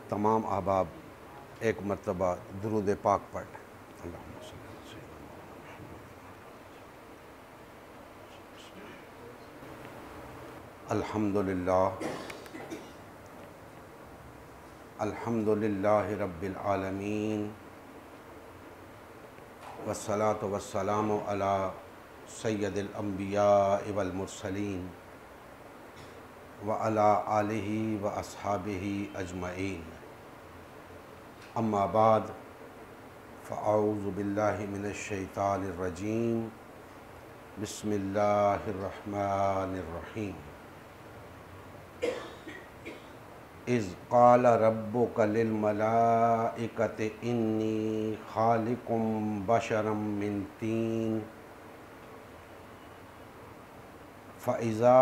तमाम अहबाब एक मरतबा दुरूद पाक पढ़ लें। अल्हम्दुलिल्लाह अल्हम्दुलिल्लाहि रब्बिल आलमीन वस्सलातु वस्सलामु अला सय्यदिल अंबिया वल मुरसलीन व अला आलिहि व अस्हाबिहि अजमईन। अम्मा बाद फ़अऊज़ु बिल्लाहि मिनश शैतानिर रजीम। बिस्मिल्लाहिर रहमानिर रहीम। इज़ क़ाल रब्बुका लिल मलाइकति इन्नी ख़ालिक़ुम बशरम मिन तीन फ़इज़ा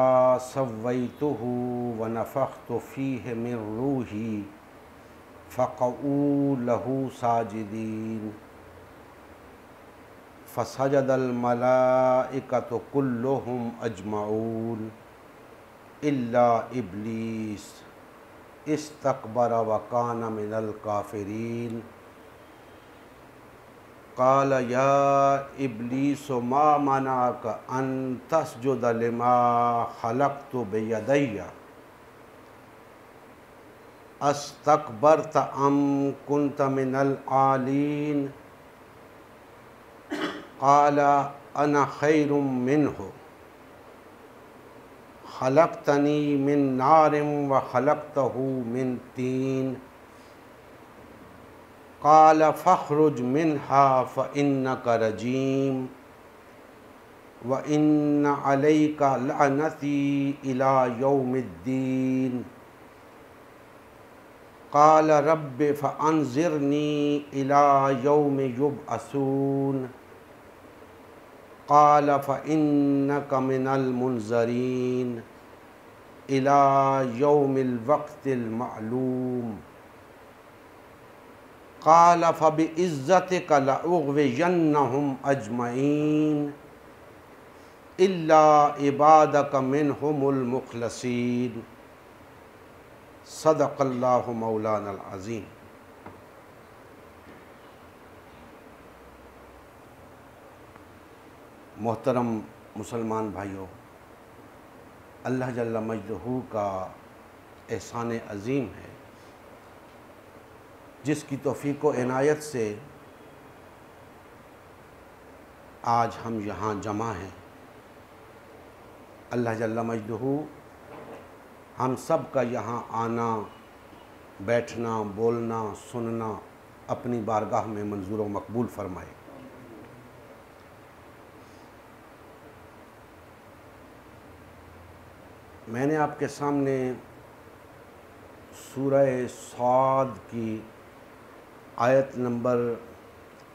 सव्वैतुहु व नफ़ख़्तु फ़ीहि मिन रूही फ़क़ऊ लहू साजिदीन फ़सजदल मलाइकतु कुल्लुहुम अजमऊन इल्ला इब्लीस इस्तकबर व कान मिनल काफिरीन। क़ाल या इब्लीस मा मनाक अन तस्जुद लिमा खलक़तु बियदैया अस्तकबरत अम कुन्त मिनल आलीन। क़ाल अना खैरुम मिन्हु खलक़तनी मिन नारिम व खलक़तहु मिन तीन। क़ाल फ़ख़्रुज मिन्हा फ़इन्नक रजीम व इन्न अलैका लअनती इला यौमिद्दीन। क़ाल रब्बि फ़अन्ज़िरनी इला यौमि युबअसून। क़ाल फ़इन्नक मिनल मुनज़रीन इला यौमिल वक़्तिल मअलूम। क़ाल फ़बिइज़्ज़तिका लअग़वियन्नहुम अजमईन इल्ला इबादक मिनहुमुल मुख़लसीन। सदक़ल्लाहु मौलानल अज़ीम। मोहतरम मुसलमान भाइयों, अल्लाह जल्ल मजदहू का एहसान अज़ीम है जिसकी तौफ़ीक़ व इनायत से आज हम यहाँ जमा हैं। अल्लाह जल्ल मजदहू हम सब का यहाँ आना, बैठना, बोलना, सुनना अपनी बारगाह में मंजूर व मकबूल फरमाए। मैंने आपके सामने सूरह साद की आयत नंबर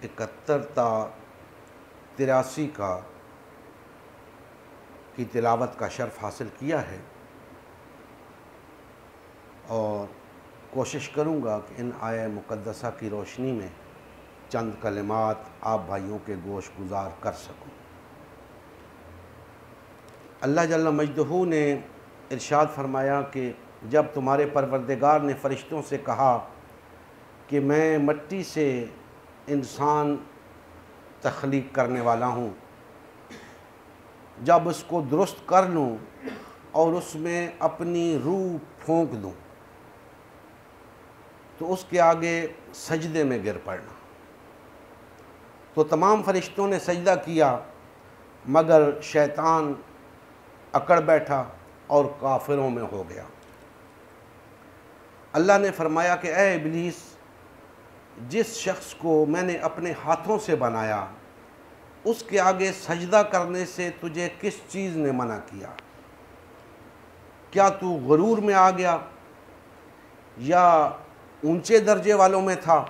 71 ता 83 की तिलावत का शर्फ हासिल किया है और कोशिश करूँगा कि इन आय मुक़द्दसा की रोशनी में चंद कलिमात आप भाइयों के गोश गुजार कर सकूँ। अल्लाह जल्ल मजदहू ने इरशाद फरमाया कि जब तुम्हारे परवरदिगार ने फ़रिश्तों से कहा कि मैं मिट्टी से इंसान तख्लीक करने वाला हूँ, जब उसको दुरुस्त कर लूँ और उसमें अपनी रूह फूंक दूँ तो उसके आगे सजदे में गिर पड़ना। तो तमाम फ़रिश्तों ने सजदा किया मगर शैतान अकड़ बैठा और काफिरों में हो गया। अल्लाह ने फरमाया कि ए इब्लीस, जिस शख्स को मैंने अपने हाथों से बनाया उसके आगे सजदा करने से तुझे किस चीज़ ने मना किया? क्या तू गुरूर में आ गया या ऊंचे दर्जे वालों में था?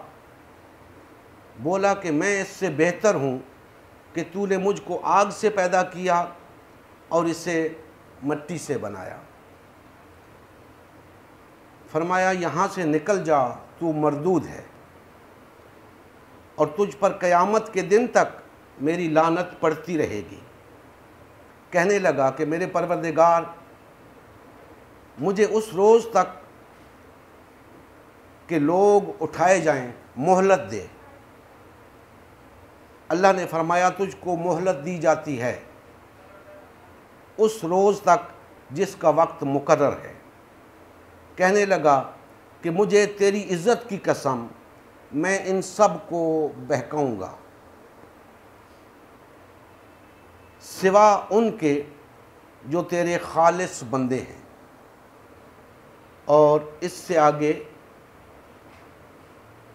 बोला कि मैं इससे बेहतर हूँ कि तूने मुझको आग से पैदा किया और इसे मिट्टी से बनाया। फरमाया यहाँ से निकल जा, तू मरदूद है और तुझ पर क़यामत के दिन तक मेरी लानत पड़ती रहेगी। कहने लगा कि मेरे परवरदिगार, मुझे उस रोज़ तक कि लोग उठाए जाएं, मोहलत दे। अल्लाह ने फरमाया तुझको मोहलत दी जाती है उस रोज़ तक जिसका वक्त मुकर्रर है। कहने लगा कि मुझे तेरी इज़्ज़त की कसम मैं इन सब को बहकाऊंगा सिवा उनके जो तेरे खालिस बंदे हैं। और इससे आगे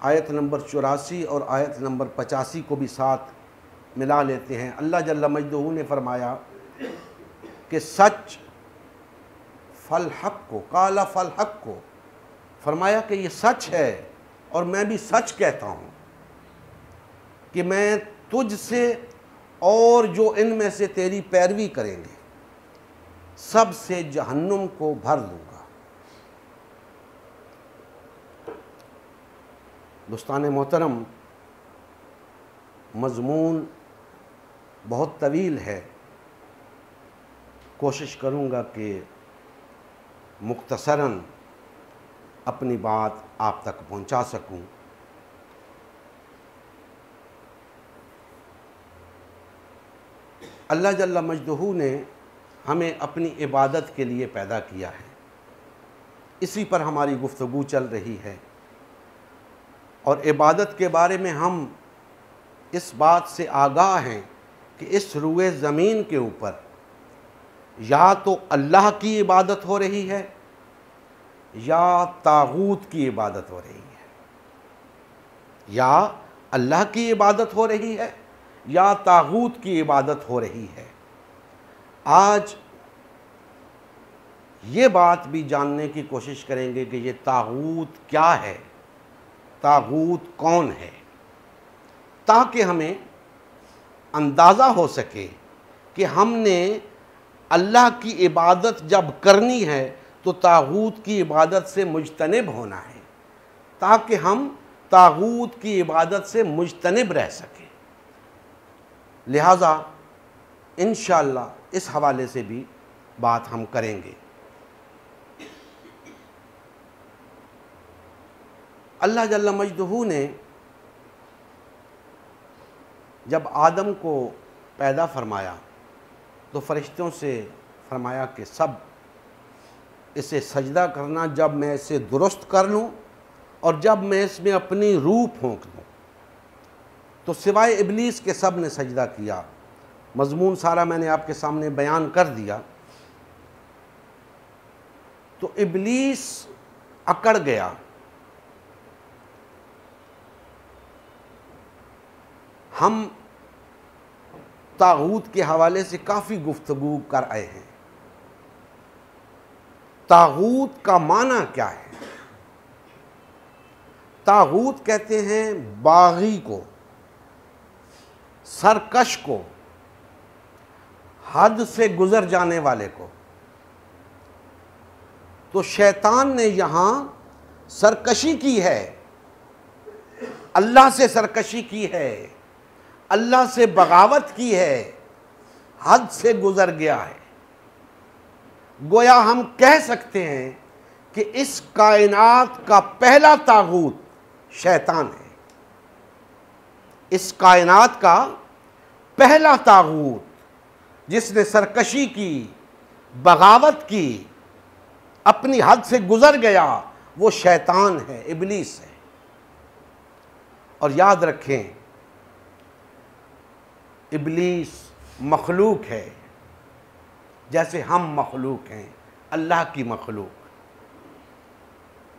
आयत नंबर 84 और आयत नंबर 85 को भी साथ मिला लेते हैं। अल्लाह जल्ल मजदूहू ने फरमाया कि सच फल हक को, काला फल हक को, फरमाया कि ये सच है और मैं भी सच कहता हूँ कि मैं तुझसे और जो इनमें से तेरी पैरवी करेंगे सब से जहन्नुम को भर दूंगा। दोस्तान मोहतरम, मज़मून बहुत तवील है, कोशिश करूँगा कि मुख्तसरन अपनी बात आप तक पहुँचा सकूँ। अल्लाह जल्ल मजदूहू ने हमें अपनी इबादत के लिए पैदा किया है, इसी पर हमारी गुफ्तगू चल रही है। और इबादत के बारे में हम इस बात से आगाह हैं कि इस रुए ज़मीन के ऊपर या तो अल्लाह की इबादत हो रही है या तागूत की इबादत हो रही है, या अल्लाह की इबादत हो रही है या तागूत की इबादत हो रही है। आज ये बात भी जानने की कोशिश करेंगे कि ये तागूत क्या है, तागूत कौन है, ताकि हमें अंदाज़ा हो सके कि हमने अल्लाह की इबादत जब करनी है तो तागूत की इबादत से मुजतनिब होना है, ताकि हम तागूत की इबादत से मुजतनिब रह सकें। लिहाजा इंशाअल्लाह इस हवाले से भी बात हम करेंगे। अल्लाह जल्ल मजदूहू ने जब आदम को पैदा फरमाया तो फरिश्तों से फरमाया कि सब इसे सजदा करना जब मैं इसे दुरुस्त कर लूँ और जब मैं इसमें अपनी रूह फूंक दूँ। तो सिवाय इबलीस के सब ने सजदा किया। मज़मून सारा मैंने आपके सामने बयान कर दिया। तो इबलीस अकड़ गया। हम तागूत के हवाले से काफ़ी गुफ्तगू कर आए हैं। तागूत का माना क्या है? तागूत कहते हैं बागी को, सरकश को, हद से गुजर जाने वाले को। तो शैतान ने यहां सरकशी की है, अल्लाह से सरकशी की है, अल्लाह से बगावत की है, हद से गुजर गया है। गोया हम कह सकते हैं कि इस कायनात का पहला तागूत शैतान है। इस कायनात का पहला तागूत जिसने सरकशी की, बगावत की, अपनी हद से गुजर गया, वो शैतान है, इबलीस है। और याद रखें, इबलीस मखलूक है जैसे हम मखलूक हैं, अल्लाह की मखलूक।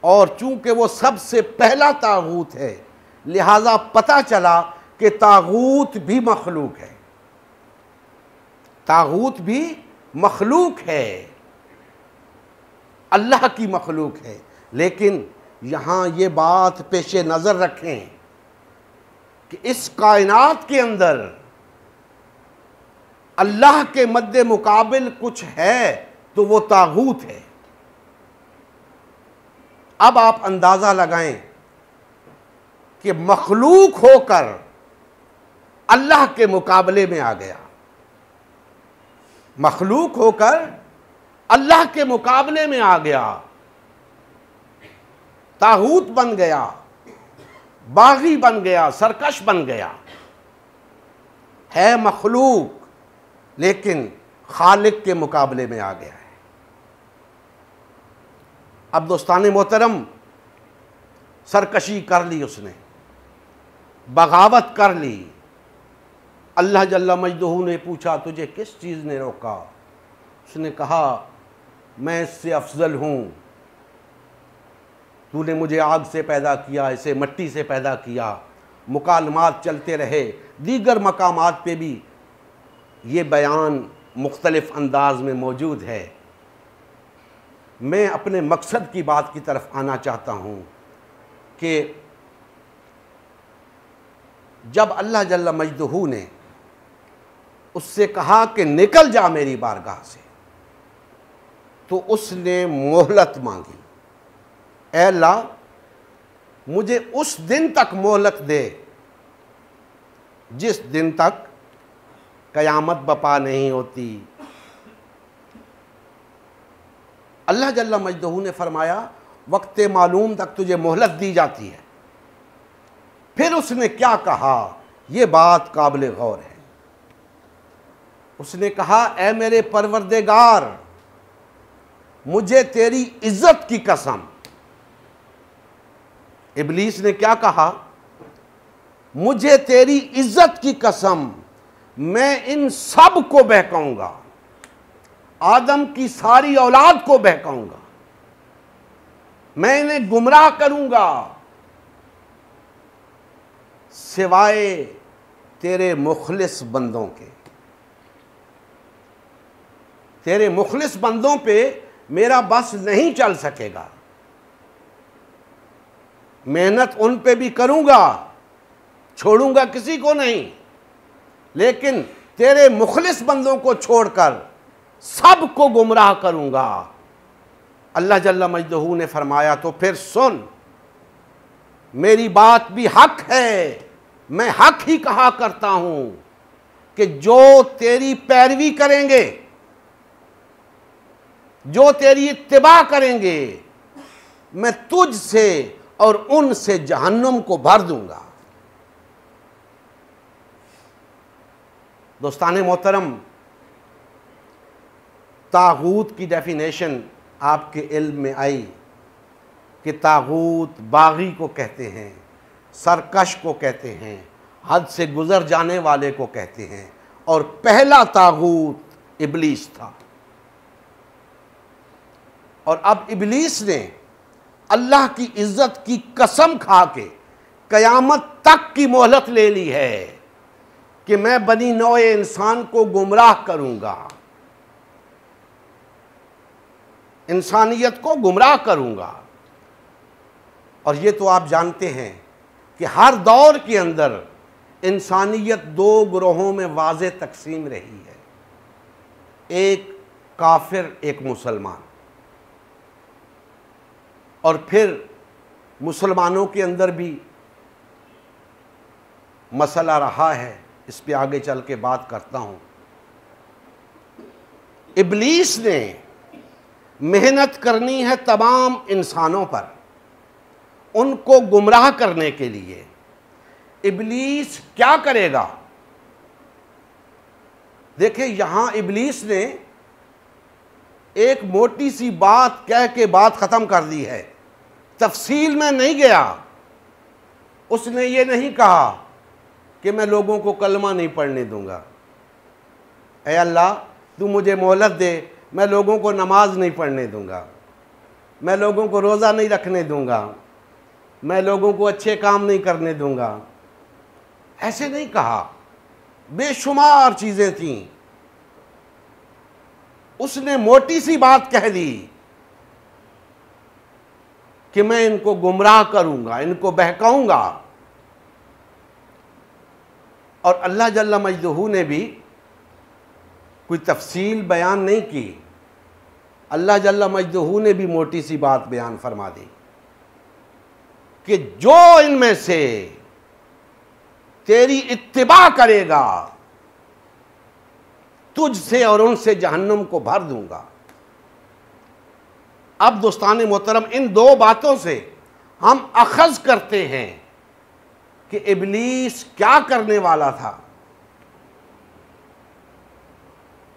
और चूंकि वो सबसे पहला तागूत है, लिहाजा पता चला कि तागूत भी मखलूक है, तागूत भी मखलूक है, अल्लाह की मखलूक है। लेकिन यहाँ ये बात पेशे नज़र रखें कि इस कायनात के अंदर अल्लाह के मद्दे मुकाबिल कुछ है तो वो तागूत है। अब आप अंदाज़ा लगाएं कि मखलूक होकर अल्लाह के मुकाबले में आ गया, मखलूक होकर अल्लाह के मुकाबले में आ गया। तागूत बन गया, बागी बन गया, सरकश बन गया। है मखलूक लेकिन खालिक के मुकाबले में आ गया है। अब दोस्तान मोहतरम, सरकशी कर ली उसने, बगावत कर ली। अल्लाह जल्ला मजदूहू ने पूछा तुझे किस चीज़ ने रोका? उसने कहा मैं इससे अफजल हूँ, तूने मुझे आग से पैदा किया, इसे मट्टी से पैदा किया। मुकालमात चलते रहे, दीगर मकामात पे भी ये बयान मुख्तलिफ अंदाज में मौजूद है। मैं अपने मकसद की बात की तरफ आना चाहता हूँ कि जब अल्लाह जल्ला मजदूहू ने उससे कहा कि निकल जा मेरी बारगाह से, तो उसने मोहलत मांगी। ऐ अल्लाह, मुझे उस दिन तक मोहलत दे जिस दिन तक कयामत बपा नहीं होती। अल्लाह जल्ला मजदूहू ने फरमाया वक्त मालूम तक तुझे मोहलत दी जाती है। फिर उसने क्या कहा, यह बात काबिल गौर है। उसने कहा ऐ मेरे परवरदिगार, मुझे तेरी इज्जत की कसम। इब्लीस ने क्या कहा, मुझे तेरी इज्जत की कसम, मैं इन सब को बहकाऊंगा, आदम की सारी औलाद को बहकाऊंगा, मैं इन्हें गुमराह करूंगा सिवाय तेरे मुखलिस बंदों के। तेरे मुखलिस बंदों पे मेरा बस नहीं चल सकेगा। मेहनत उन पे भी करूंगा, छोड़ूंगा किसी को नहीं, लेकिन तेरे मुखलिस बंदों को छोड़कर सब को गुमराह करूंगा। अल्लाह जल्ला मजदूहू ने फरमाया तो फिर सुन, मेरी बात भी हक है, मैं हक ही कहा करता हूं कि जो तेरी पैरवी करेंगे, जो तेरी इत्तिबा करेंगे, मैं तुझ से और उनसे जहन्नुम को भर दूंगा। दोस्ताने मोहतरम, तागूत की डेफिनेशन आपके इल्म में आई कि तागूत बागी को कहते हैं, सरकश को कहते हैं, हद से गुजर जाने वाले को कहते हैं, और पहला तागूत इब्लीस था। और अब इब्लीस ने अल्लाह की इज्जत की कसम खा के कयामत तक की मोहलत ले ली है कि मैं बनी नौ इंसान को गुमराह करूंगा, इंसानियत को गुमराह करूंगा। और ये तो आप जानते हैं कि हर दौर के अंदर इंसानियत दो ग्रोहों में वाज़े तकसीम रही है, एक काफिर, एक मुसलमान। और फिर मुसलमानों के अंदर भी मसला रहा है, इस पे आगे चल के बात करता हूं। इब्लीस ने मेहनत करनी है तमाम इंसानों पर, उनको गुमराह करने के लिए। इब्लीस क्या करेगा? देखिए, यहां इब्लीस ने एक मोटी सी बात कह के बात खत्म कर दी है, तफसील में नहीं गया। उसने ये नहीं कहा कि मैं लोगों को कलमा नहीं पढ़ने दूंगा, ऐ अल्लाह तू मुझे मोहलत दे, मैं लोगों को नमाज नहीं पढ़ने दूंगा, मैं लोगों को रोज़ा नहीं रखने दूंगा, मैं लोगों को अच्छे काम नहीं करने दूंगा। ऐसे नहीं कहा, बेशुमार चीज़ें थीं। उसने मोटी सी बात कह दी कि मैं इनको गुमराह करूंगा, इनको बहकाऊंगा। और अल्लाह जल्ला मजदूहू ने भी कोई तफसील बयान नहीं की। अल्लाह जल्ला मजदूहू ने भी मोटी सी बात बयान फरमा दी कि जो इनमें से तेरी इत्तिबा करेगा, तुझसे और उनसे जहन्नुम को भर दूंगा। अब दोस्तान मोहतरम, इन दो बातों से हम अखज़ करते हैं कि इब्लीस क्या करने वाला था,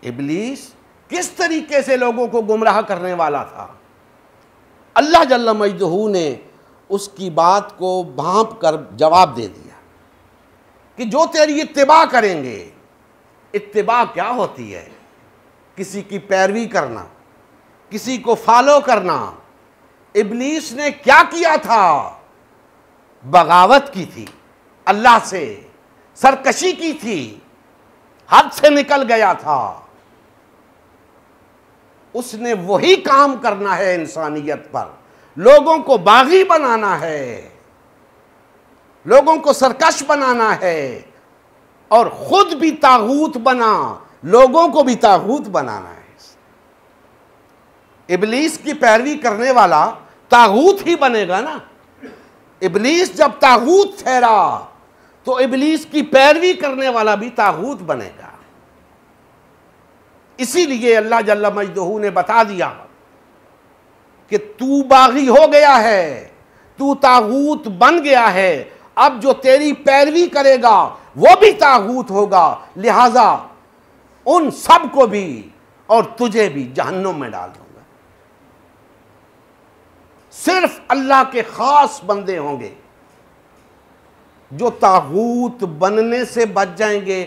इब्लीस किस तरीके से लोगों को गुमराह करने वाला था। अल्लाह जल्ल मजदहू ने उसकी बात को भांप कर जवाब दे दिया कि जो तेरी इत्तिबा करेंगे, इत्तिबा क्या होती है? किसी की पैरवी करना, किसी को फॉलो करना। इब्लीस ने क्या किया था? बगावत की थी, अल्लाह से सरकशी की थी, हद से निकल गया था। उसने वही काम करना है इंसानियत पर, लोगों को बागी बनाना है, लोगों को सरकश बनाना है, और खुद भी तागूत बना, लोगों को भी तागूत बनाना है। इब्लीस की पैरवी करने वाला तागूत ही बनेगा ना। इब्लीस जब तागूत ठहरा तो इब्लीस की पैरवी करने वाला भी तागूत बनेगा। इसीलिए अल्लाह जल्ल मजदहू ने बता दिया कि तू बागी हो गया है, तू तागूत बन गया है, अब जो तेरी पैरवी करेगा वो भी तागूत होगा, लिहाजा उन सब को भी और तुझे भी जहन्नुम में डाल दूंगा। सिर्फ अल्लाह के खास बंदे होंगे जो तागूत बनने से बच जाएंगे,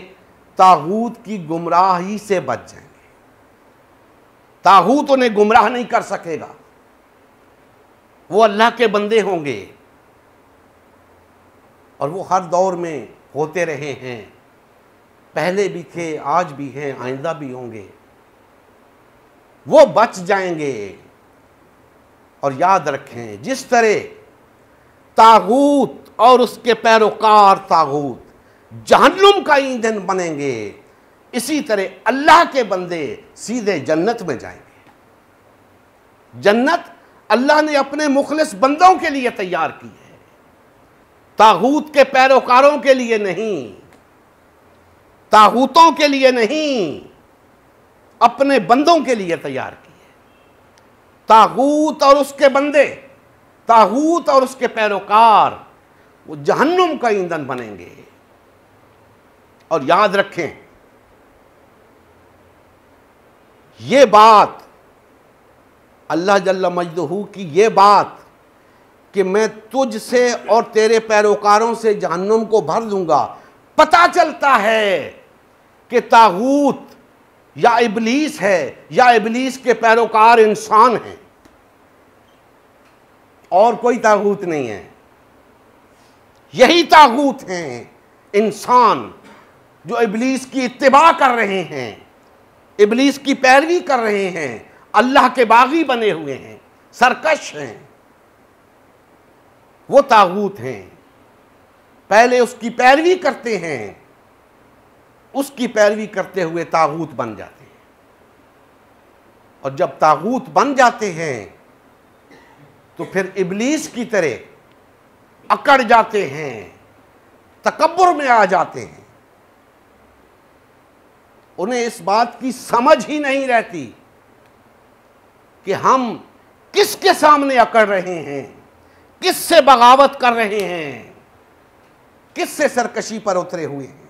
तागूत की गुमराही से बच जाएंगे। तागूत उन्हें गुमराह नहीं कर सकेगा, वो अल्लाह के बंदे होंगे, और वो हर दौर में होते रहे हैं, पहले भी थे, आज भी हैं, आइंदा भी होंगे। वो बच जाएंगे। और याद रखें, जिस तरह तागूत और उसके पैरोकार तागूत जहन्नुम का ईंधन बनेंगे, इसी तरह अल्लाह के बंदे सीधे जन्नत में जाएंगे। जन्नत अल्लाह ने अपने मुखलिस बंदों के लिए तैयार की है, तागूत के पैरोकारों के लिए नहीं, तागूतों के लिए नहीं, अपने बंदों के लिए तैयार की है। तागूत और उसके बंदे, तागूत और उसके पैरोकार वो जहन्नुम का ईंधन बनेंगे। और याद रखें, ये बात अल्लाह जल्ल मजदहू की ये बात कि मैं तुझसे और तेरे पैरोकारों से जहन्नुम को भर दूंगा, पता चलता है कि तागूत या इब्लीस है या इब्लीस के पैरोकार इंसान हैं, और कोई तागूत नहीं है। यही तागूत हैं, इंसान जो इब्लीस की इत्तिबा कर रहे हैं, इब्लीस की पैरवी कर रहे हैं, अल्लाह के बागी बने हुए हैं, सरकश हैं, वो तागूत हैं। पहले उसकी पैरवी करते हैं, उसकी पैरवी करते हुए तागूत बन जाते हैं, और जब तागूत बन जाते हैं तो फिर इब्लीस की तरह अकड़ जाते हैं, तकब्बुर में आ जाते हैं। उन्हें इस बात की समझ ही नहीं रहती कि हम किसके सामने अकड़ रहे हैं, किससे बगावत कर रहे हैं, किससे सरकशी पर उतरे हुए हैं।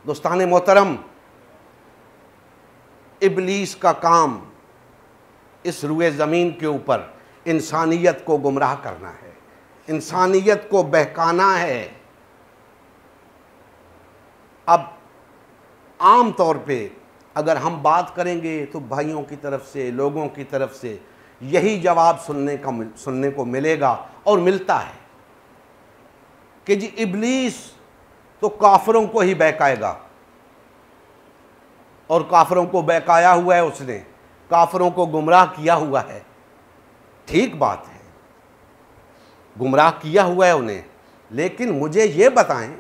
दोस्ताने मोहतरम, इब्लीस का काम इस रुए ज़मीन के ऊपर इंसानियत को गुमराह करना है, इंसानियत को बहकाना है। अब आम तौर पे अगर हम बात करेंगे तो भाइयों की तरफ से, लोगों की तरफ से यही जवाब सुनने को मिलेगा और मिलता है कि जी इब्लीस तो काफिरों को ही बहकाएगा, और काफिरों को बहकाया हुआ है, उसने काफिरों को गुमराह किया हुआ है। ठीक बात है, गुमराह किया हुआ है उन्हें, लेकिन मुझे ये बताएं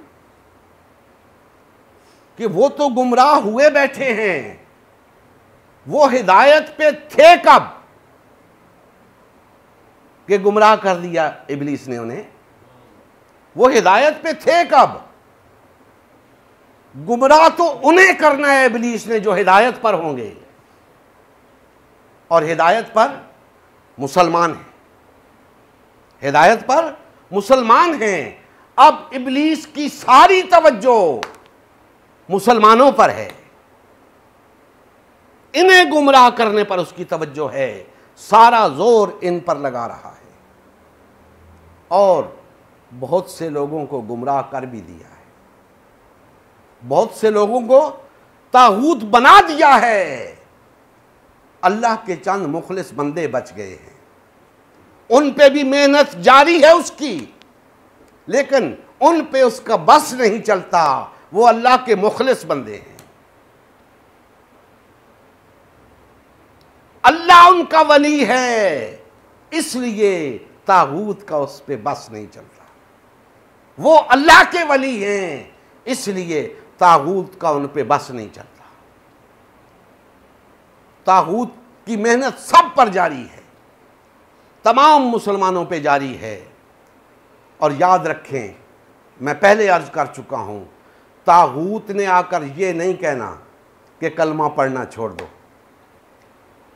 कि वो तो गुमराह हुए बैठे हैं, वो हिदायत पे थे कब कि गुमराह कर दिया इब्लीस ने उन्हें? वो हिदायत पे थे कब? गुमराह तो उन्हें करना है इब्लीस ने जो हिदायत पर होंगे, और हिदायत पर मुसलमान हैं, हिदायत पर मुसलमान हैं। अब इब्लीस की सारी तवज्जो मुसलमानों पर है, इन्हें गुमराह करने पर उसकी तवज्जो है, सारा जोर इन पर लगा रहा है और बहुत से लोगों को गुमराह कर भी दिया है, बहुत से लोगों को तागूत बना दिया है। अल्लाह के चंद मुखलिस बंदे बच गए हैं, उन पे भी मेहनत जारी है उसकी, लेकिन उन पे उसका बस नहीं चलता। वो अल्लाह के मुखलिस बंदे हैं, अल्लाह उनका वली है, इसलिए तागूत का उस पे बस नहीं चलता। वो अल्लाह के वली हैं, इसलिए तागूत का उन पे बस नहीं चलता। तागूत की मेहनत सब पर जारी है, तमाम मुसलमानों पे जारी है। और याद रखें, मैं पहले अर्ज कर चुका हूं, तागूत ने आकर ये नहीं कहना कि कलमा पढ़ना छोड़ दो।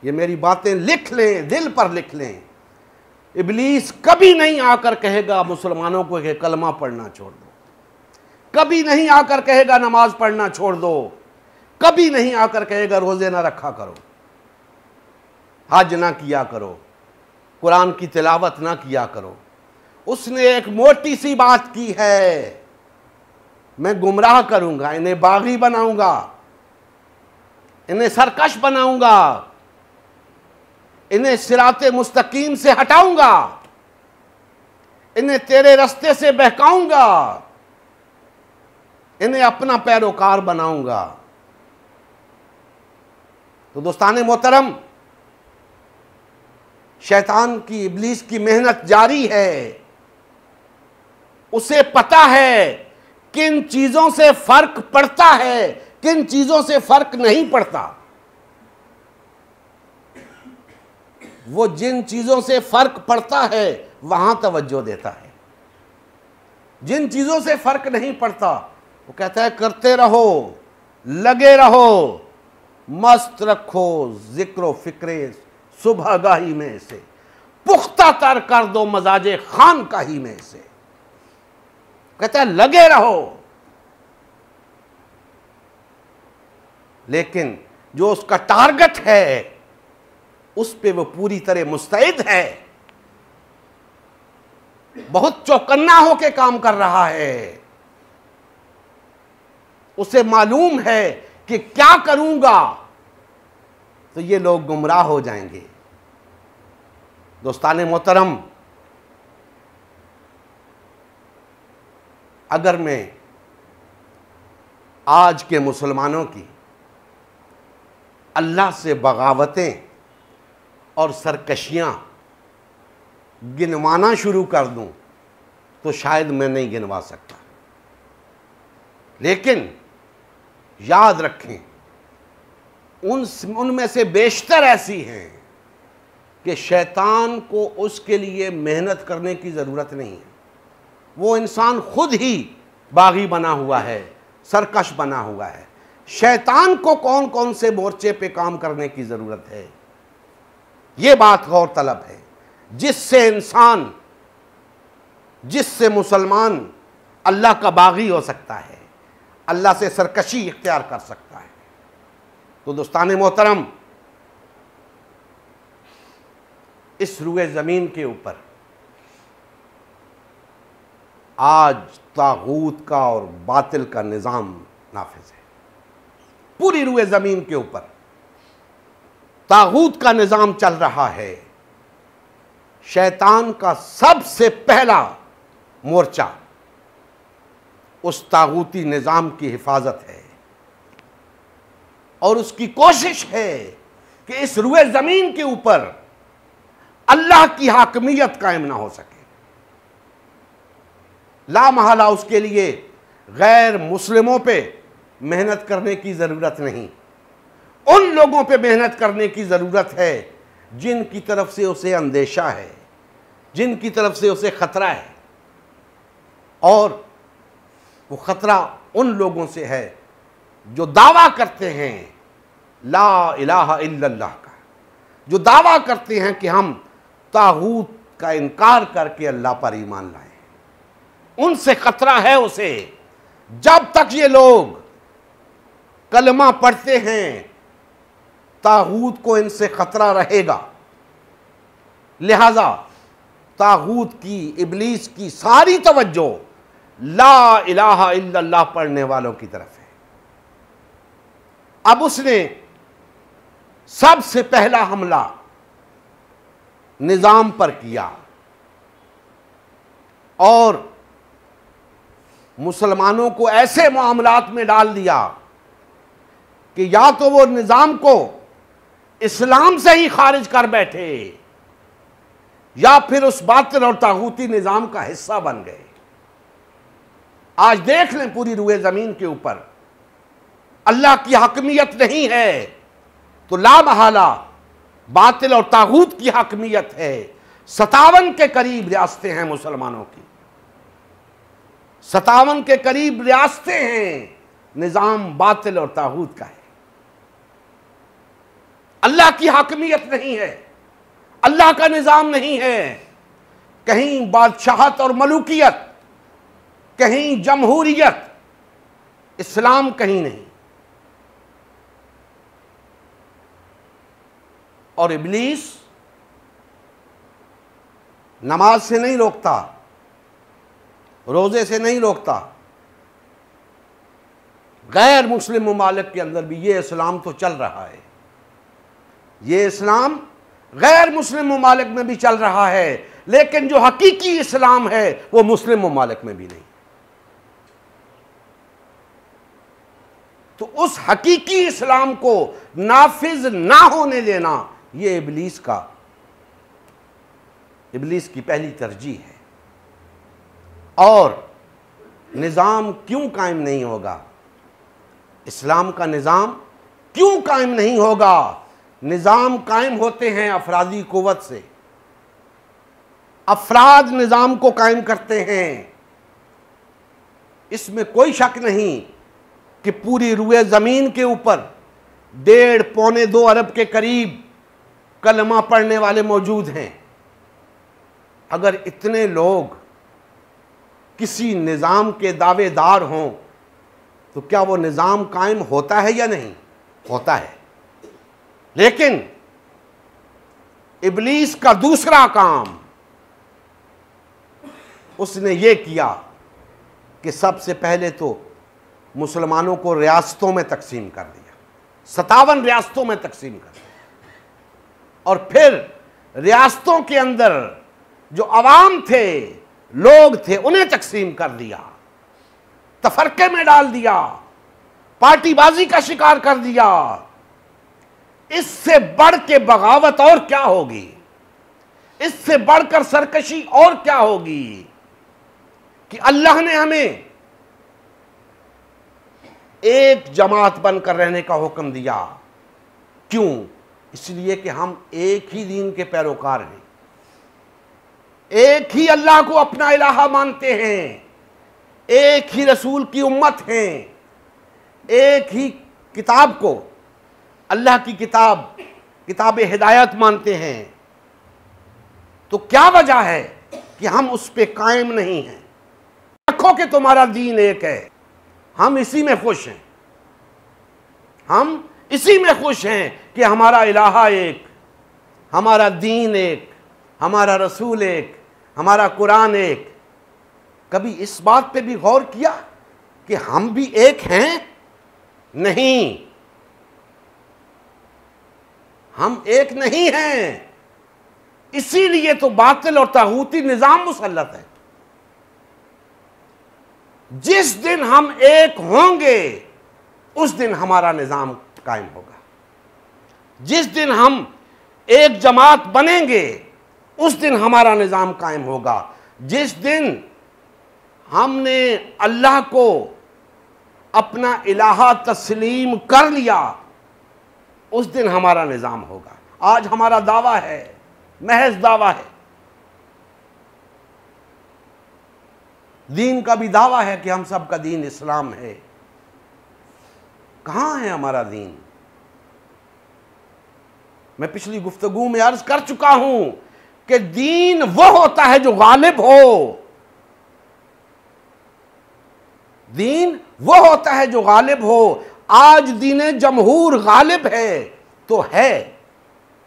ये मेरी बातें लिख लें, दिल पर लिख लें। इब्लीस कभी नहीं आकर कहेगा मुसलमानों को कि कलमा पढ़ना छोड़ दो, कभी नहीं आकर कहेगा नमाज पढ़ना छोड़ दो, कभी नहीं आकर कहेगा रोजे ना रखा करो, हज ना किया करो, कुरान की तिलावत ना किया करो। उसने एक मोटी सी बात की है, मैं गुमराह करूंगा, इन्हें बागी बनाऊंगा, इन्हें सरकश बनाऊंगा, इन्हें सिराते मुस्तकीम से हटाऊंगा, इन्हें तेरे रास्ते से बहकाऊंगा, इन्हें अपना पैरोकार बनाऊंगा। तो दोस्ताने मोहतरम, शैतान की, इब्लीस की मेहनत जारी है। उसे पता है किन चीजों से फर्क पड़ता है, किन चीजों से फर्क नहीं पड़ता। वो जिन चीजों से फर्क पड़ता है वहां तवज्जो देता है, जिन चीजों से फर्क नहीं पड़ता वो कहता है करते रहो, लगे रहो, मस्त रखो जिक्र फिक्रे सुबहगाही में से, पुख्ता तर कर दो मजाजे खानकाही में से। कहता है लगे रहो, लेकिन जो उसका टारगेट है उस पे वो पूरी तरह मुस्तैद है, बहुत चौकन्ना होके काम कर रहा है। उसे मालूम है कि क्या करूंगा तो ये लोग गुमराह हो जाएंगे। दोस्ताने मोहतरम, अगर मैं आज के मुसलमानों की अल्लाह से बगावतें और सरकशियां गिनवाना शुरू कर दूं तो शायद मैं नहीं गिनवा सकता, लेकिन याद रखें उनमें से बेशतर ऐसी हैं कि शैतान को उसके लिए मेहनत करने की ज़रूरत नहीं है। वो इंसान खुद ही बागी बना हुआ है, सरकश बना हुआ है। शैतान को कौन कौन से मोर्चे पे काम करने की ज़रूरत है, ये बात गौर तलब है। जिससे मुसलमान अल्लाह का बागी हो सकता है, अल्लाह से सरकशी इख्तियार कर सकता है। तो दोस्ताने मोहतरम, इस रुए ज़मीन के ऊपर आज तागूत का और बातिल का निज़ाम नाफिज है। पूरी रुए ज़मीन के ऊपर तागूत का निज़ाम चल रहा है। शैतान का सबसे पहला मोर्चा उस तागूती निज़ाम की हिफाजत है और उसकी कोशिश है कि इस रुए ज़मीन के ऊपर अल्लाह की हाकमियत कायम ना हो सके। लामहला उसके लिए गैर मुस्लिमों पे मेहनत करने की ज़रूरत नहीं, उन लोगों पे मेहनत करने की ज़रूरत है जिनकी तरफ से उसे अंदेशा है, जिनकी तरफ से उसे ख़तरा है। और वो ख़तरा उन लोगों से है जो दावा करते हैं ला इलाहा इल्लल्लाह का, जो दावा करते हैं कि हम तागूत का इनकार करके अल्लाह पर ईमान लाए। उनसे खतरा है उसे। जब तक ये लोग कलमा पढ़ते हैं तागूत को इनसे खतरा रहेगा। लिहाजा तागूत की, इब्लीस की सारी तवज्जो ला इलाहा इल्लल्लाह पढ़ने वालों की तरफ है। अब उसने सबसे पहला हमला निजाम पर किया और मुसलमानों को ऐसे मामलात में डाल दिया कि या तो वो निजाम को इस्लाम से ही खारिज कर बैठे या फिर उस बातिल और तागूती निजाम का हिस्सा बन गए। आज देख लें पूरी रुए जमीन के ऊपर अल्लाह की हकमियत नहीं है तो लामहला बातिल और तागूत की हकमियत है। 57 के करीब रियासतें हैं मुसलमानों की, 57 के करीब रियासतें हैं, निजाम बातिल और तागूत का है। अल्लाह की हकमियत नहीं है, अल्लाह का निजाम नहीं है। कहीं बादशाहत और मलूकियत, कहीं जमहूरियत, इस्लाम कहीं नहीं। और इब्लीस नमाज से नहीं रोकता, रोजे से नहीं रोकता। गैर मुस्लिम ममालिक के अंदर भी ये इस्लाम तो चल रहा है, ये इस्लाम गैर मुस्लिम ममालिक में भी चल रहा है, लेकिन जो हकीकी इस्लाम है वो मुस्लिम ममालिक में भी नहीं। तो उस हकीकी इस्लाम को नाफिज ना होने देना ये इब्लीस की पहली तरजीह है। और निज़ाम क्यों कायम नहीं होगा, इस्लाम का निज़ाम क्यों कायम नहीं होगा? निज़ाम कायम होते हैं अफरादी कुव्वत से, अफराद निज़ाम को कायम करते हैं। इसमें कोई शक नहीं कि पूरी रुए ज़मीन के ऊपर 1.5-2 अरब के करीब कलमा पढ़ने वाले मौजूद हैं। अगर इतने लोग किसी निज़ाम के दावेदार हों तो क्या वो निज़ाम कायम होता है या नहीं? होता है। लेकिन इब्लीस का दूसरा काम उसने ये किया कि सबसे पहले तो मुसलमानों को रियासतों में तकसीम कर दिया, 57 रियासतों में तकसीम कर दिया। और फिर रियासतों के अंदर जो अवाम थे, लोग थे, उन्हें तकसीम कर दिया, तफरके में डाल दिया, पार्टीबाजी का शिकार कर दिया। इससे बढ़ के बगावत और क्या होगी? इससे बढ़कर सरकशी और क्या होगी कि अल्लाह ने हमें एक जमात बनकर रहने का हुक्म दिया। क्यों? इसलिए कि हम एक ही दीन के पैरोकार हैं, एक ही अल्लाह को अपना इलाहा मानते हैं, एक ही रसूल की उम्मत हैं, एक ही किताब को अल्लाह की किताब हिदायत मानते हैं। तो क्या वजह है कि हम उस पे कायम नहीं हैं? रखो कि तुम्हारा दीन एक है, हम इसी में खुश हैं, हम इसी में खुश हैं कि हमारा इलाहा एक, हमारा दीन एक, हमारा रसूल एक, हमारा कुरान एक। कभी इस बात पे भी गौर किया कि हम भी एक हैं? नहीं, हम एक नहीं हैं। इसीलिए तो बातिल और तागूती निजाम मुसल्लत है। जिस दिन हम एक होंगे उस दिन हमारा निजाम कायम होगा। जिस दिन हम एक जमात बनेंगे उस दिन हमारा निजाम कायम होगा। जिस दिन हमने अल्लाह को अपना इलाहा तस्लीम कर लिया उस दिन हमारा निजाम होगा। आज हमारा दावा है, महज दावा है, दीन का भी दावा है कि हम सब का दीन इस्लाम है। कहाँ है हमारा दीन? मैं पिछली गुफ्तगू में अर्ज कर चुका हूं कि दीन वो होता है जो गालिब हो। दीन वो होता है जो गालिब हो। आज दीन जमहूर गालिब है तो है,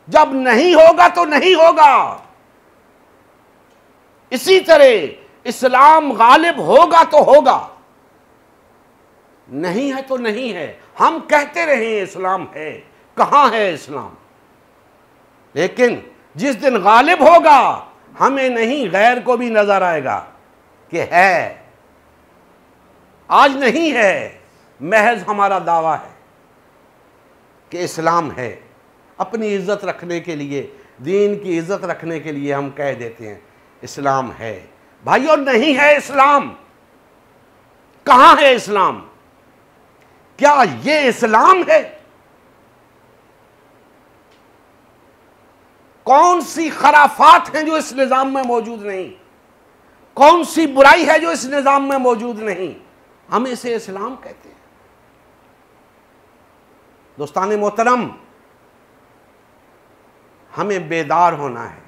जब नहीं होगा तो नहीं होगा। इसी तरह इस्लाम गालिब होगा तो होगा, नहीं है तो नहीं है। हम कहते रहे इस्लाम है, कहां है इस्लाम? लेकिन जिस दिन गालिब होगा, हमें नहीं गैर को भी नजर आएगा कि है। आज नहीं है, महज हमारा दावा है कि इस्लाम है। अपनी इज्जत रखने के लिए, दीन की इज्जत रखने के लिए हम कह देते हैं इस्लाम है। भाइयों, नहीं है इस्लाम। कहां है इस्लाम? क्या ये इस्लाम है? कौन सी खराफात हैं जो इस निजाम में मौजूद नहीं? कौन सी बुराई है जो इस निजाम में मौजूद नहीं? हम इसे इस्लाम कहते हैं। दोस्तान मोहतरम, हमें बेदार होना है,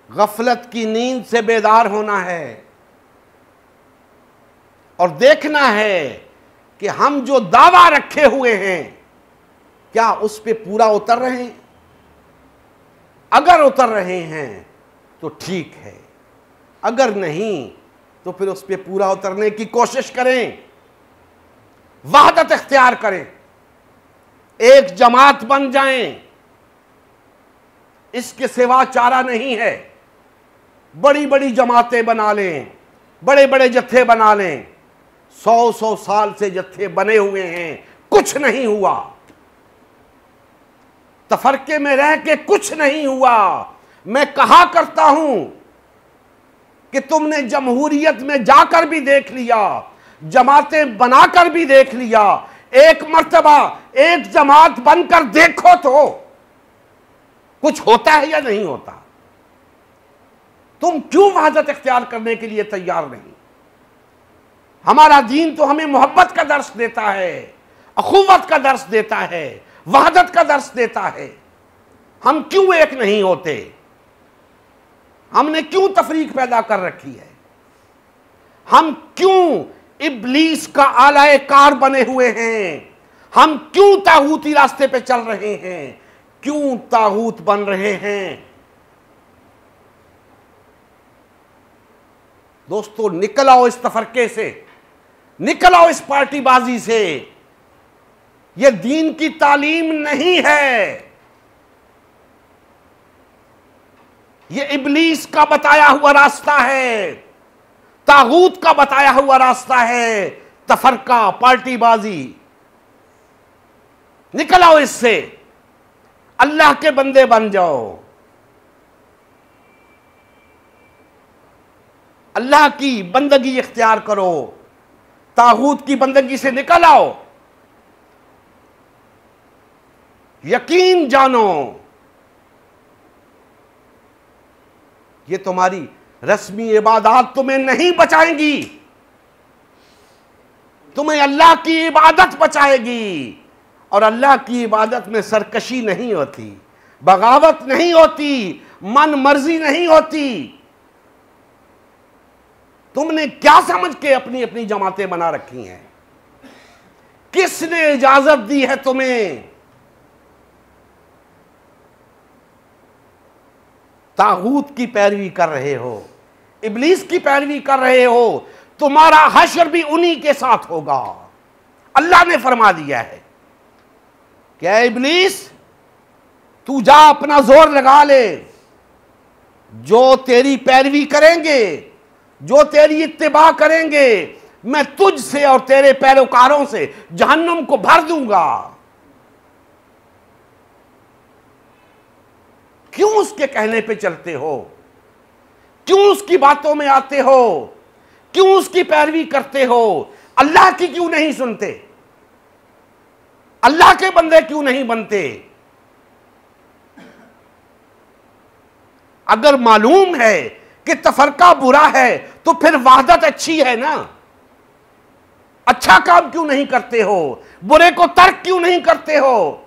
गफलत की नींद से बेदार होना है और देखना है कि हम जो दावा रखे हुए हैं क्या उस पे पूरा उतर रहे हैं। अगर उतर रहे हैं तो ठीक है, अगर नहीं तो फिर उस पे पूरा उतरने की कोशिश करें, वहदत इख्तियार करें, एक जमात बन जाएं। इसके सिवा चारा नहीं है। बड़ी बड़ी जमातें बना लें, बड़े बड़े जत्थे बना लें। 100 साल से जत्थे बने हुए हैं, कुछ नहीं हुआ। तफरके में रह के कुछ नहीं हुआ। मैं कहा करता हूं कि तुमने जमहूरियत में जाकर भी देख लिया, जमातें बनाकर भी देख लिया, एक मर्तबा एक जमात बनकर देखो तो कुछ होता है या नहीं होता। तुम क्यों वहदत इख्तियार करने के लिए तैयार नहीं? हमारा दीन तो हमें मोहब्बत का दर्स देता है, अखुवत का दर्स देता है, वहदत का दर्स देता है। हम क्यों एक नहीं होते? हमने क्यों तफरीक पैदा कर रखी है? हम क्यों इब्लीस का आलाए कार बने हुए हैं? हम क्यों तागूती रास्ते पे चल रहे हैं? क्यों तागूत बन रहे हैं? दोस्तों, निकल आओ इस तफरके से, निकल आओ इस पार्टीबाजी से। यह दीन की तालीम नहीं है, यह इब्लीस का बताया हुआ रास्ता है, तागूत का बताया हुआ रास्ता है। तफरका, पार्टीबाजी, निकल आओ इससे। अल्लाह के बंदे बन जाओ, अल्लाह की बंदगी इख्तियार करो, तागूत की बंदगी से निकल आओ। यकीन जानो, ये तुम्हारी रस्मी इबादत तुम्हें नहीं बचाएंगी, तुम्हें अल्लाह की इबादत बचाएगी। और अल्लाह की इबादत में सरकशी नहीं होती, बगावत नहीं होती, मन मर्जी नहीं होती। तुमने क्या समझ के अपनी अपनी जमातें बना रखी हैं? किसने इजाजत दी है तुम्हें? तागूत की पैरवी कर रहे हो, इब्लीस की पैरवी कर रहे हो। तुम्हारा हश्र भी उन्हीं के साथ होगा। अल्लाह ने फरमा दिया है, क्या इब्लीस, तू जा अपना जोर लगा ले। जो तेरी पैरवी करेंगे, जो तेरी इत्तिबा करेंगे, मैं तुझ से और तेरे पैरोकारों से जहन्नम को भर दूंगा। क्यों उसके कहने पे चलते हो? क्यों उसकी बातों में आते हो? क्यों उसकी पैरवी करते हो? अल्लाह की क्यों नहीं सुनते? अल्लाह के बंदे क्यों नहीं बनते? अगर मालूम है कि तफरका बुरा है तो फिर वहदत अच्छी है ना। अच्छा काम क्यों नहीं करते हो? बुरे को तर्क क्यों नहीं करते हो?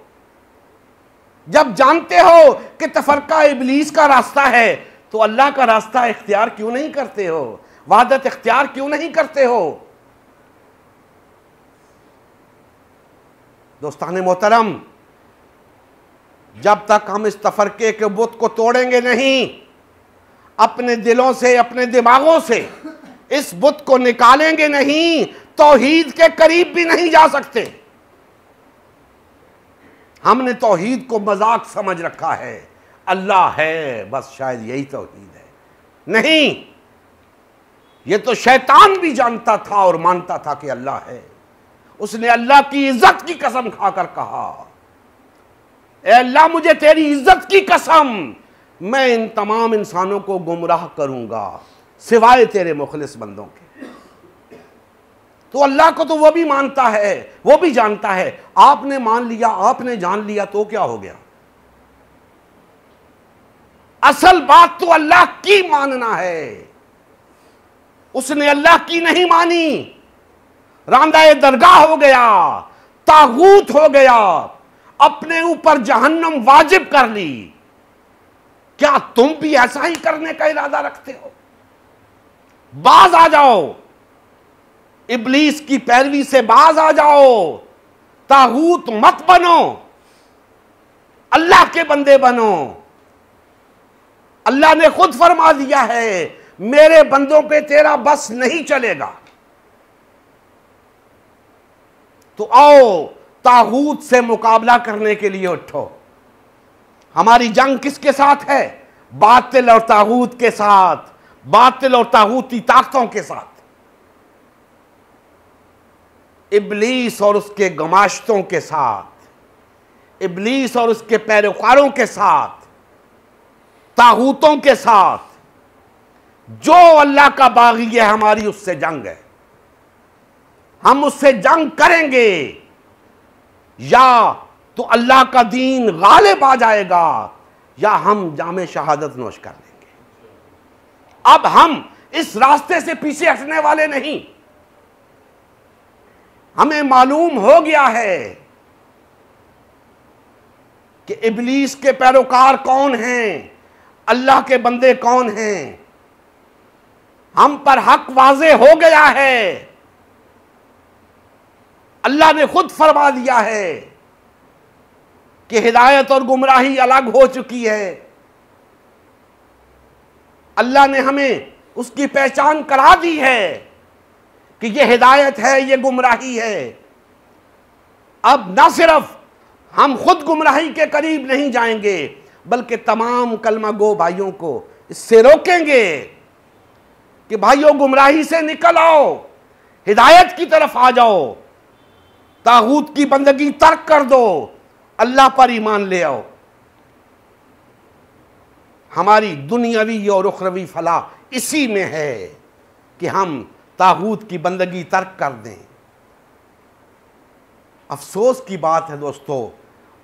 जब जानते हो कि तफरका इबलीस का रास्ता है तो अल्लाह का रास्ता इख्तियार क्यों नहीं करते हो, वहदत इख्तियार क्यों नहीं करते हो? दोस्तान मोहतरम, जब तक हम इस तफरके के बुत को तोड़ेंगे नहीं, अपने दिलों से, अपने दिमागों से इस बुत को निकालेंगे नहीं, तौहीद के करीब भी नहीं जा सकते। हमने तौहीद को मजाक समझ रखा है, अल्लाह है बस, शायद यही तौहीद है। नहीं, ये तो शैतान भी जानता था और मानता था कि अल्लाह है। उसने अल्लाह की इज्जत की कसम खाकर कहा, ए अल्लाह मुझे तेरी इज्जत की कसम, मैं इन तमाम इंसानों को गुमराह करूंगा सिवाय तेरे मुखलिस बंदों के। तो अल्लाह को तो वो भी मानता है, वो भी जानता है। आपने मान लिया, आपने जान लिया तो क्या हो गया? असल बात तो अल्लाह की मानना है। उसने अल्लाह की नहीं मानी, रांदाए दरगाह हो गया, तागूत हो गया, अपने ऊपर जहन्नम वाजिब कर ली। क्या तुम भी ऐसा ही करने का इरादा रखते हो? बाज आ जाओ, इब्लीस की पैरवी से बाज आ जाओ, तागूत मत बनो, अल्लाह के बंदे बनो। अल्लाह ने खुद फरमा दिया है, मेरे बंदों पे तेरा बस नहीं चलेगा। तो आओ, तागूत से मुकाबला करने के लिए उठो। हमारी जंग किसके साथ है? बातिल और तागूत के साथ, बातिल और तागूती ताकतों के साथ, इब्लीस और उसके गमाश्तों के साथ, इब्लीस और उसके पैरोकारों के साथ, तागूतों के साथ। जो अल्लाह का बागी है, हमारी उससे जंग है। हम उससे जंग करेंगे, या तो अल्लाह का दीन गालिब आ जाएगा, या हम जामे शहादत नोश कर लेंगे। अब हम इस रास्ते से पीछे हटने वाले नहीं। हमें मालूम हो गया है कि इब्लीस के पैरोकार कौन हैं, अल्लाह के बंदे कौन हैं। हम पर हक वाज़े हो गया है। अल्लाह ने खुद फरमा दिया है कि हिदायत और गुमराही अलग हो चुकी है। अल्लाह ने हमें उसकी पहचान करा दी है कि ये हिदायत है, ये गुमराही है। अब ना सिर्फ हम खुद गुमराही के करीब नहीं जाएंगे, बल्कि तमाम कलमा गो भाइयों को इससे रोकेंगे कि भाइयों, गुमराही से निकल आओ, हिदायत की तरफ आ जाओ, तागूत की बंदगी तर्क कर दो, अल्लाह पर ईमान ले आओ। हमारी दुनियावी और उखरवी फलाह इसी में है कि हम तागूत की बंदगी तर्क कर दें। अफसोस की बात है दोस्तों,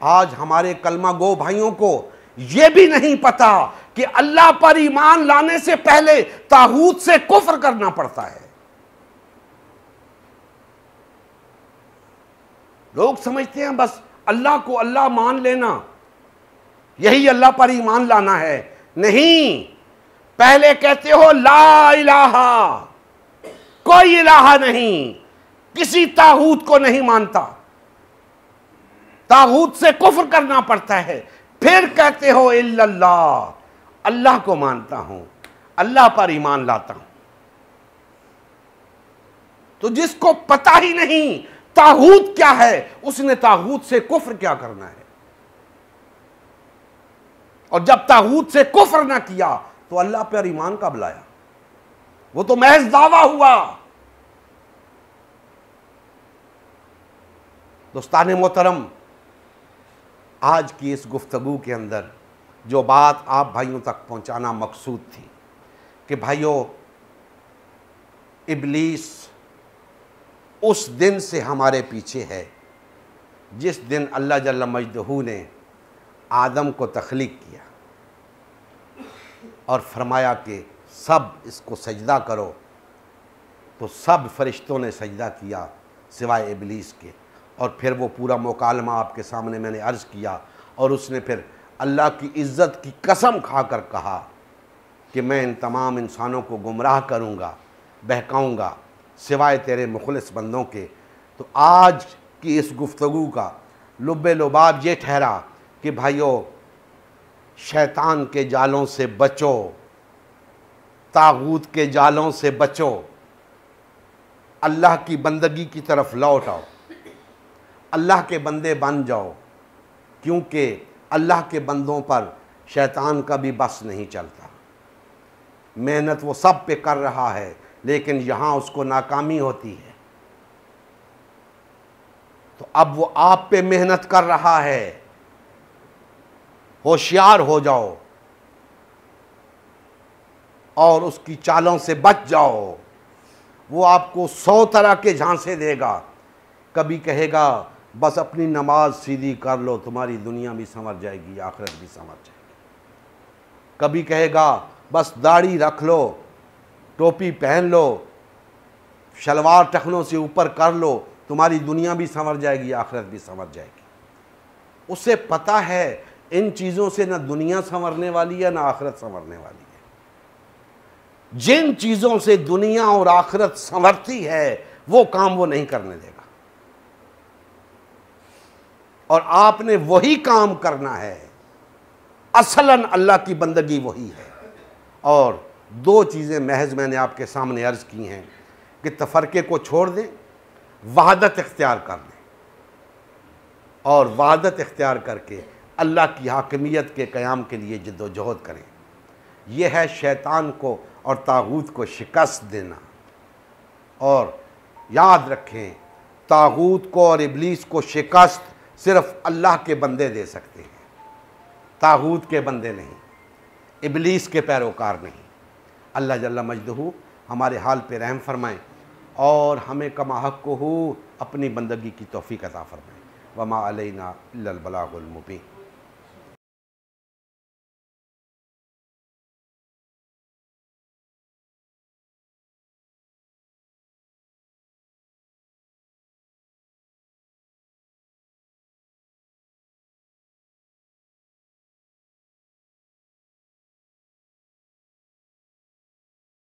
आज हमारे कलमा गो भाइयों को यह भी नहीं पता कि अल्लाह पर ईमान लाने से पहले तागूत से कुफ्र करना पड़ता है। लोग समझते हैं बस अल्लाह को अल्लाह मान लेना, यही अल्लाह पर ईमान लाना है। नहीं, पहले कहते हो ला इलाहा, कोई इलाहा नहीं, किसी तागूत को नहीं मानता, तागूत से कुफ्र करना पड़ता है। फिर कहते हो इल्लल्लाह, अल्लाह को मानता हूं, अल्लाह पर ईमान लाता हूं। तो जिसको पता ही नहीं तागूत क्या है, उसने तागूत से कुफ्र क्या करना है। और जब तागूत से कुफ्र ना किया तो अल्लाह पर ईमान कब लाया? वो तो महज दावा हुआ। दोस्तान मोहतरम, आज की इस गुफ्तगू के अंदर जो बात आप भाइयों तक पहुंचाना मकसूद थी कि भाइयों, इब्लीस उस दिन से हमारे पीछे है जिस दिन अल्लाह जल्ल मजदहू ने आदम को तख्लीक किया और फरमाया कि सब इसको सजदा करो। तो सब फरिश्तों ने सजदा किया सिवाय इब्लीस के। और फिर वो पूरा मुकालमा आपके सामने मैंने अर्ज़ किया। और उसने फिर अल्लाह की इज़्ज़त की कसम खाकर कहा कि मैं इन तमाम इंसानों को गुमराह करूँगा, बहकाऊँगा, सिवाय तेरे मुखलिस बंदों के। तो आज की इस गुफ्तगू का लुब्बे लुबाब ये ठहरा कि भाइयों, शैतान के जालों से बचो, तागूत के जालों से बचो, अल्लाह की बंदगी की तरफ लौट आओ, अल्लाह के बंदे बन जाओ, क्योंकि अल्लाह के बंदों पर शैतान का भी बस नहीं चलता। मेहनत वो सब पे कर रहा है, लेकिन यहाँ उसको नाकामी होती है। तो अब वो आप पे मेहनत कर रहा है, होशियार हो जाओ और उसकी चालों से बच जाओ। वो आपको 100 तरह के झांसे देगा। कभी कहेगा बस अपनी नमाज सीधी कर लो, तुम्हारी दुनिया भी संवर जाएगी, आखिरत भी संवर जाएगी। कभी कहेगा बस दाढ़ी रख लो, टोपी पहन लो, शलवार टखनों से ऊपर कर लो, तुम्हारी दुनिया भी संवर जाएगी, आखिरत भी संवर जाएगी। उसे पता है इन चीज़ों से ना दुनिया संवरने वाली है ना आखिरत संवरने वाली है। जिन चीज़ों से दुनिया और आखिरत संवरती है वो काम वो नहीं करने देगा, और आपने वही काम करना है। असलन अल्लाह की बंदगी वही है। और 2 चीज़ें महज मैंने आपके सामने अर्ज़ की हैं कि तफरके को छोड़ दें, वहदत इख्तियार कर लें, और वहदत इख्तियार करके अल्लाह की हाकिमियत के क़याम के लिए जद्दोजहद करें। यह है शैतान को और तागूत को शिकस्त देना। और याद रखें, तागूत को और इब्लीस को शिकस्त सिर्फ अल्लाह के बंदे दे सकते हैं, तागूत के बंदे नहीं, इब्लीस के पैरोकार नहीं। अल्लाह जल्ला मजदहू हमारे हाल पे रहम फरमाएँ और हमें कमा हक़्क़ुहू अपनी बंदगी की तौफ़ीक़ अता फरमाएँ। वमा अलैना इल्लल बलागुल मुबीन।